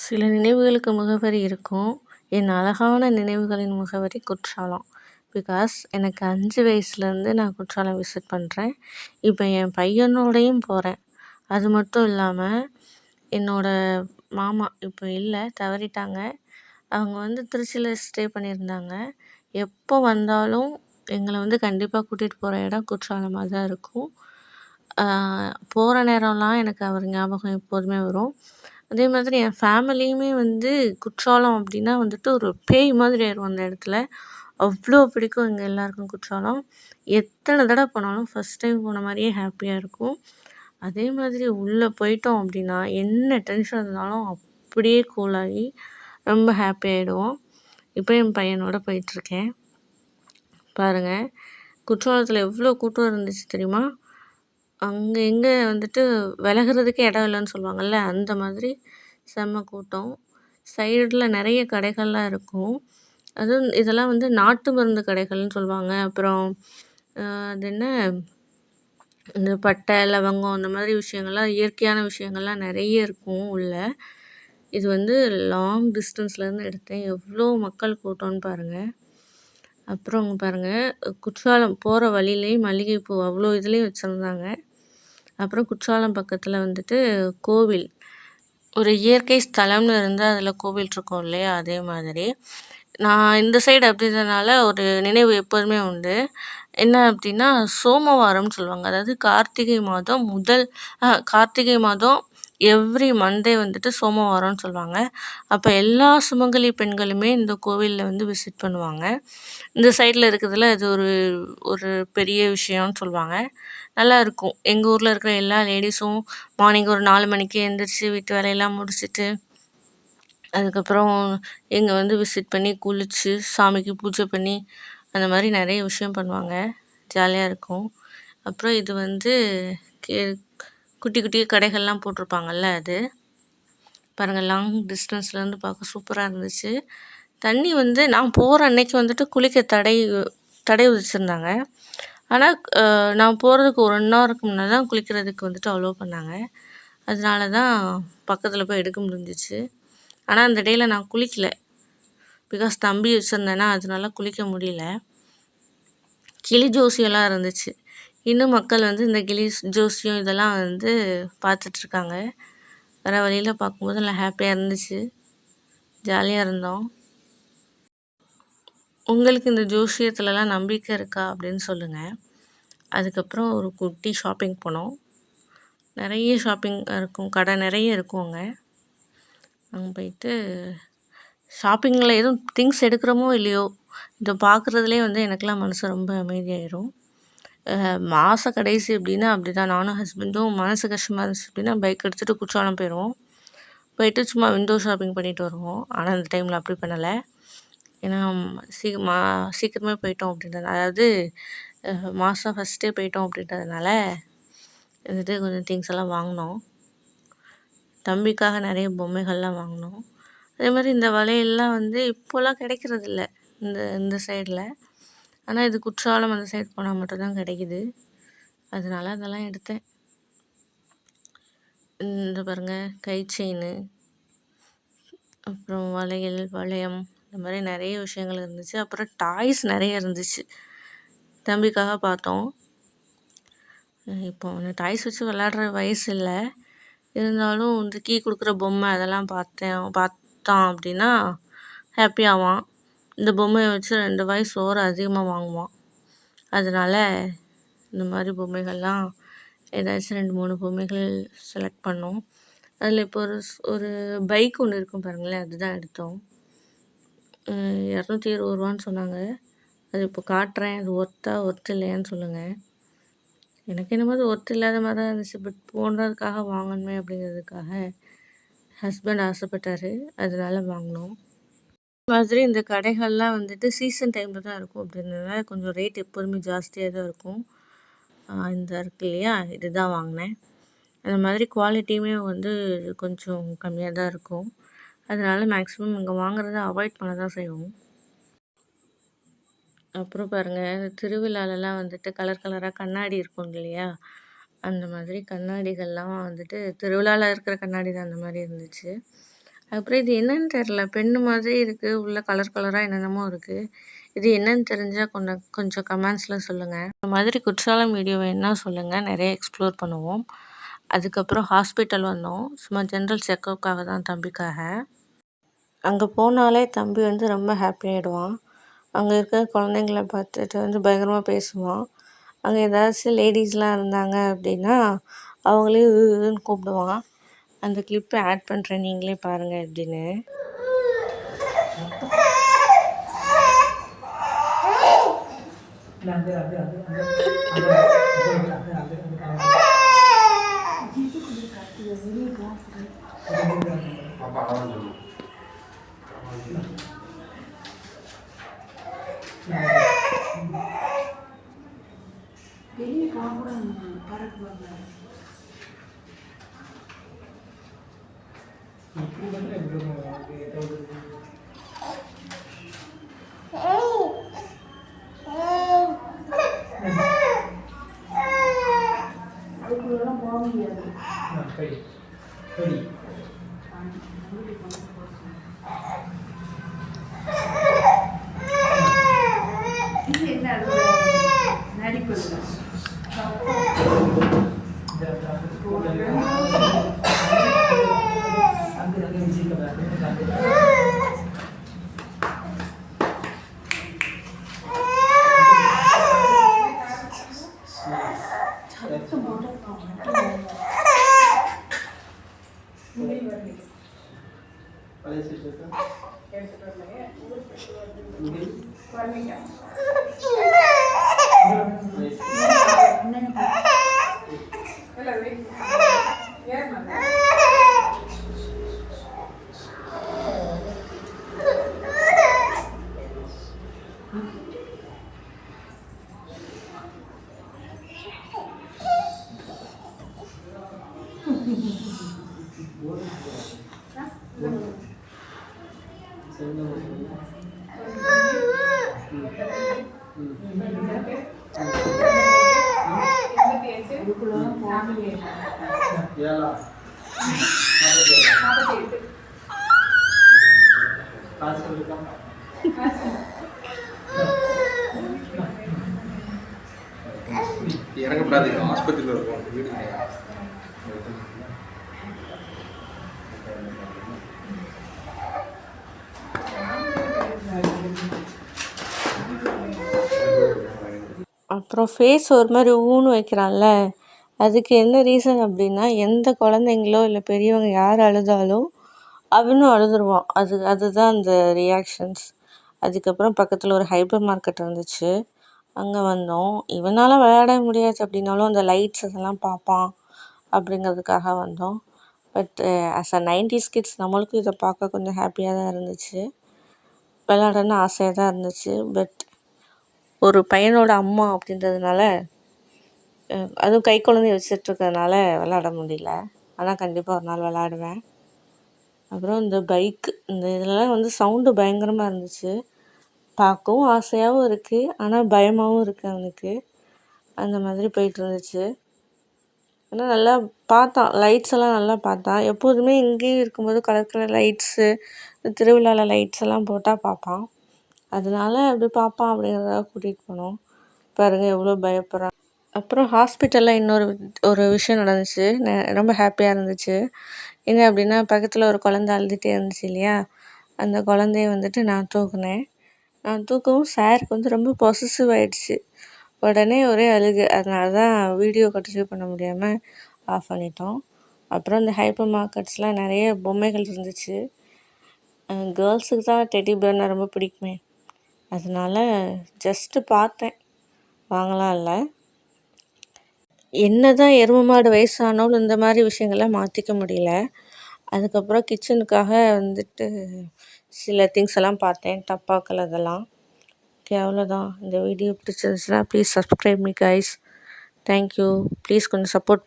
சில நினைவுகளுக்கு முகவரி இருக்கும். என் அழகான நினைவுகளின் முகவரி குற்றாலம். பிகாஸ் எனக்கு 5 வயசுலேருந்து நான் குற்றாலம் விசிட் பண்ணுறேன். இப்போ என் பையனோடையும் போகிறேன். அது மட்டும் இல்லாம, என்னோட மாமா இப்போ இல்ல, தவறிட்டாங்க. அவங்க திருச்சியில ஸ்டே பண்ணியிருந்தாங்க. எப்போ வந்தாலும் எங்கள கண்டிப்பா கூட்டிட்டு போற இடம் குற்றாலமா தான் இருக்கும். போற நேரம்லாம் எனக்கு அவர் ஞாபகம் எப்போதுமே வரும். அதே மாதிரி என் ஃபேமிலியுமே குற்றாலம் அப்படின்னா ஒரு பேய் மாதிரி ஆயிருவோம் அந்த இடத்துல. அவ்வளோ பிடிக்கும் எங்க எல்லாருக்கும் குற்றாலம். எத்தனை தடவ போனாலும் ஃபர்ஸ்ட் டைம் போன மாரியே ஹேப்பியா இருக்கும். அதே மாதிரி உள்ள போயிட்டோம் அப்படின்னா, என்ன டென்ஷன் இருந்தாலும் அப்படியே கூல் ஆகி ரொம்ப ஹேப்பி ஆயிடுவோம். இப்போ என் பையனோட போயிட்டுருக்கேன். பாருங்க, குற்றாலத்துல எவ்வளோ கூட்டம் இருந்துச்சு தெரியுமா? அங்க எங்க விலகுறதுக்கே இடம் இல்லன்னு சொல்லுவாங்கல்ல, அந்த மாதிரி செம்ம கூட்டம். சைடுல நெறைய கடைகள்லாம் இருக்கும். அதுவும் இதெல்லாம் நாட்டு மருந்து கடைகள்னு சொல்லுவாங்க. அப்புறம் அது என்ன, இந்த பட்டை, லவங்கம் அந்த மாதிரி விஷயங்கள்லாம், இயற்கையான விஷயங்கள்லாம் நெறைய இருக்கும் உள்ள. இது லாங் டிஸ்டன்ஸ்லேருந்து எடுத்தேன். எவ்வளோ மக்கள் கூட்டம்னு பாருங்க. அப்புறம் அங்க பாருங்க, குற்றாலம் போற வழியிலேயே மல்லிகைப்பூ அவ்வளோ இதுலயும் வச்சிருந்தாங்க. அப்புறம் குற்றாலம் பக்கத்துல கோவில். ஒரு இயற்கை ஸ்தலம்னு இருந்தா அதில கோவில் இருக்கும் இல்லையா? அதே மாதிரி. நான் இந்த சைடு அப்படின்றதுனால ஒரு நினைவு எப்போதுமே உண்டு. என்ன அப்படின்னா, சோமவாரம்னு சொல்லுவாங்க. அதாவது கார்த்திகை மாதம் கார்த்திகை மாதம் எவ்ரி மண்டே சோமவாரம்னு சொல்லுவாங்க. அப்ப எல்லா சுமங்கலி பெண்களுமே இந்த கோவில்ல விசிட் பண்ணுவாங்க. இந்த சைடுல இருக்கிறதுல இது ஒரு ஒரு பெரிய விஷயம்னு சொல்லுவாங்க. நல்லாயிருக்கும். எங்க ஊர்ல இருக்கிற எல்லா லேடீஸும் மார்னிங் ஒரு 4 மணிக்கே எந்திரிச்சு வீட்டு வேலையெல்லாம் முடிச்சுட்டு, அதுக்கப்புறம் இங்க விசிட் பண்ணி, குளிச்சு, சாமிக்கு பூஜை பண்ணி, அந்த மாரி நெறைய விஷயம் பண்ணுவாங்க. ஜாலியா இருக்கும். அப்புறம் இது கே குட்டி குட்டி கடைகள்லாம் போட்டிருப்பாங்கல்ல அது. பாருங்க, லாங் டிஸ்டன்ஸ்லேருந்து பார்க்க சூப்பரா இருந்துச்சு. தண்ணி நான் போற அன்னைக்கு குளிக்க தடை விதிச்சிருந்தாங்க. ஆனா, நான் போறதுக்கு ஒரு 1 ஹவருக்கு முன்னாடி தான் குளிக்கிறதுக்கு அலோவ் பண்ணாங்க. அதனால தான் பக்கத்துல போய் எடுக்க முடிஞ்சுச்சு. ஆனா, அந்த டேல நான் குளிக்கல. பிகாஸ் தம்பி வச்சிருந்தேனா, அதனால குளிக்க முடியல. கிளி ஜோசியம்லாம் இருந்துச்சு. இன்னும் மக்கள் இந்த கிளி ஜோசியம் இதெல்லாம் பார்த்துட்ருக்காங்க. வர வழியில பார்க்கும்போது நல்லா ஹேப்பியா இருந்துச்சு. ஜாலியா இருந்தோம். உங்களுக்கு இந்த ஜோசியத்துலலாம் நம்பிக்கை இருக்கா அப்படின்னு சொல்லுங்க. அதுக்கப்புறம் ஒரு குட்டி ஷாப்பிங் போனோம். நெறைய ஷாப்பிங் இருக்கும். கடை நெறைய இருக்கும் அங்க. அங்க போயிட்டு ஷாப்பிங்கில எதுவும் திங்ஸ் எடுக்கிறோமோ இல்லையோ, இத பார்க்குறதுலயே எனக்கெல்லாம் மனசு ரொம்ப அமைதியாயிரும். மாச கடைசி அப்படின்னா அப்படிதான். நானும் ஹஸ்பண்டும் மனசு கஷ்டமா இருந்துச்சு அப்படின்னா பைக் எடுத்துட்டு குற்றாலம் போயிருவோம். போயிட்டு சும்மா விண்டோ ஷாப்பிங் பண்ணிட்டு வருவோம். ஆனா, இந்த டைம்ல அப்படி பண்ணல. ஏன்னா சீக்கிரமே போயிட்டோம் அப்படின்றதுனால, அதாவது மாசம் ஃபர்ஸ்ட்டே போயிட்டோம் அப்படின்றதுனால கொஞ்சம் திங்ஸ் எல்லாம் வாங்குனோம். தம்பிக்காக நெறைய பொம்மைகள்லாம் வாங்குனோம். அதே மாரி இந்த வளையல்லாம் இப்போலாம் கிடைக்கிறதில்ல இந்த இந்த சைடுல. ஆனா, இது குற்றாலம் அந்த சைடு போனா மட்டும் தான் கிடைக்குது. அதனால அதெல்லாம் எடுத்தேன். இந்த பாருங்க, கை செயினு, அப்புறம் வளையல், வளையம், இந்த மாரி நெறைய விஷயங்கள் இருந்துச்சு. அப்புறம் டாய்ஸ் நெறைய இருந்துச்சு. தம்பிக்காக பார்த்தோம். இப்போ அவன டாய்ஸ் வச்சு விளையாடுற வயசு இல்ல. இருந்தாலும் கீ குடுக்குற பொம்மை அதெல்லாம் பார்த்தான் அப்படின்னா ஹேப்பி ஆவான். இந்த பொம்மைய வச்சு 2 வாய் சோறு அதிகமா வாங்குவான். அதனால இந்த மாரி பொம்மைகள்லாம் ஏதாச்சும் 2, 3 பொம்மைகள் செலக்ட் பண்ணோம். அதில இப்போ ஒரு பைக் ஒண்ணு இருக்கும் பாருங்களேன், அதுதான் எடுத்தோம். ரூ. 220 சொன்னாங்க. அது இப்போ காட்டுறேன். அது ஒர்த் இல்லையான்னு சொல்லுங்க. எனக்கு என்னமோ அது ஒர்த் இல்லாத மாரி தான் இருந்துச்சு. பட் போனதுக்காக வாங்கணுமே அப்படிங்கிறதுக்காக ஹஸ்பண்ட் ஆசைப்பட்டாரு. அதனால வாங்குனோம். மாதிரி இந்த கடைகள்லாம் சீசன் டைம்ல தான் இருக்கும் அப்படின்றதுனால கொஞ்சம் ரேட் எப்போதுமே ஜாஸ்தியா தான் இருக்கும். இந்த இருக்கு இல்லையா? இதுதான் வாங்கினேன். அந்த மாதிரி குவாலிட்டியுமே கொஞ்சம் கம்மியா தான் இருக்கும். அதனால மேக்ஸிமம் இங்கே வாங்குறத அவாய்ட் பண்ண தான் செய்வோம். அப்புறம் பாருங்க, திருவிழாலலாம் கலர் கலரா கண்ணாடி இருக்கும் இல்லையா? அந்த மாதிரி கண்ணாடிகள்லாம் திருவிழால இருக்கிற கண்ணாடி தான் அந்த மாரி இருந்துச்சு. அப்புறம் இது என்னன்னு தெரில. பென்னு மாதிரி இருக்குது. உள்ள கலர் கலராக என்னென்னமோ இருக்குது. இது என்னன்னு தெரிஞ்சால் கொஞ்சம் கமெண்ட்ஸில் சொல்லுங்கள். இந்த மாதிரி குற்றாலம் வீடியோ வேணுன்னா சொல்லுங்கள். நிறைய எக்ஸ்ப்ளோர் பண்ணுவோம். அதுக்கப்புறம் ஹாஸ்பிட்டல் வந்தோம். சும்மா ஜென்ரல் செக்கப்புக்காக தான் தம்பிக்காக. அங்கே போனாலே தம்பி வந்து ரொம்ப ஹாப்பி ஆகிடுவான். அங்கே இருக்கிற குழந்தைங்கள பார்த்துட்டு வந்து பயங்கரமாக பேசுவான். அங்கே ஏதாச்சும் லேடிஸ்லாம் இருந்தாங்க அப்படின்னா அவங்களையும் கூப்பிடுவான். அந்த கிளிப்பை ஆட் பண்ணுறேன், நீங்களே பாருங்கள் எப்படின்னு. இறங்கப்படாதீங்க, ஆஸ்பத்திரியில் இருக்கும் வீடு. அப்புறம் ஃபேஸ் ஒரு மாதிரி ஊன்னு வைக்கிறான்ல, அதுக்கு என்ன ரீசன் அப்படின்னா, எந்த குழந்தைங்களோ இல்லை பெரியவங்க யார் அழுதாலும் அவனும் அழுதுருவான். அதுதான் அந்த ரியாக்ஷன்ஸ். அதுக்கப்புறம் பக்கத்தில் ஒரு ஹைப்பர் மார்க்கெட் இருந்துச்சு, அங்கே வந்தோம். இவனால் விளையாட முடியாது அப்படின்னாலும் அந்த லைட்ஸ் அதெல்லாம் பார்ப்பான் அப்படிங்கிறதுக்காக வந்தோம். But as a 90s kids நம்மளுக்கும் இதை பார்க்க கொஞ்சம் ஹாப்பியாக தான் இருந்துச்சு. விளையாடணுன்னு ஆசையாக தான் இருந்துச்சு. பட் ஒரு பையனோட அம்மா அப்படின்றதுனால, அதுவும் கை குழந்தைய வச்சிட்ருக்கறதுனால விளையாட முடியல. ஆனால் கண்டிப்பாக ஒரு நாள் விளையாடுவேன். அப்புறம் இந்த பைக்கு, இந்த இதெல்லாம் வந்து சவுண்டு பயங்கரமாக இருந்துச்சு. பார்க்கவும் ஆசையாகவும் இருக்குது, ஆனால் பயமாகவும் இருக்குது அவனுக்கு. அந்த மாதிரி போயிட்டுருந்துச்சு. ஆனால் நல்லா பார்த்தான், லைட்ஸ் எல்லாம் நல்லா பார்த்தான். எப்போதுமே இங்கேயும் இருக்கும்போது கலர் கலர் லைட்ஸு, திருவிழாவில் லைட்ஸ் எல்லாம் போட்டால் பார்ப்பான். அதனால அப்படி பார்ப்பான் அப்படிங்கிறதாக கூட்டிகிட்டு போனோம். பாருங்கள் எவ்வளோ பயப்படுறான். அப்புறம் ஹாஸ்பிட்டலில் ஒரு விஷயம் நடந்துச்சு. ரொம்ப ஹாப்பியாக இருந்துச்சு. என்ன அப்படின்னா, பக்கத்தில் ஒரு குழந்த அழுதுகிட்டே இருந்துச்சு இல்லையா, அந்த குழந்தைய வந்துட்டு நான் தூக்குனேன். நான் தூக்கவும் சாருக்கு வந்து ரொம்ப பொசசிவ் ஆகிடுச்சு. உடனே ஒரே அழுகு. அதனால தான் வீடியோ கண்டினியூ பண்ண முடியாமல் ஆஃப் பண்ணிட்டோம். அப்புறம் இந்த ஹைப்பர் மார்க்கெட்ஸ்லாம் நிறைய பொம்மைகள் இருந்துச்சு. கேர்ள்ஸுக்கு தான் டெடி பேர்னால் ரொம்ப பிடிக்குமே, அதனால ஜஸ்ட்டு பார்த்தேன், வாங்கலாம் இல்லை. என்ன தான் எருமை மாடு வயசானாலும் இந்த மாதிரி விஷயங்கள்லாம் மாற்றிக்க முடியல. அதுக்கப்புறம் கிச்சனுக்காக வந்துட்டு சில திங்ஸ் எல்லாம் பார்த்தேன், டப்பாக்கள் அதெல்லாம். ஓகே, அவ்வளோதான். இந்த வீடியோ பிடிச்சிருந்துச்சுன்னா please subscribe me guys. Thank you. Please கொஞ்சம் சப்போர்ட்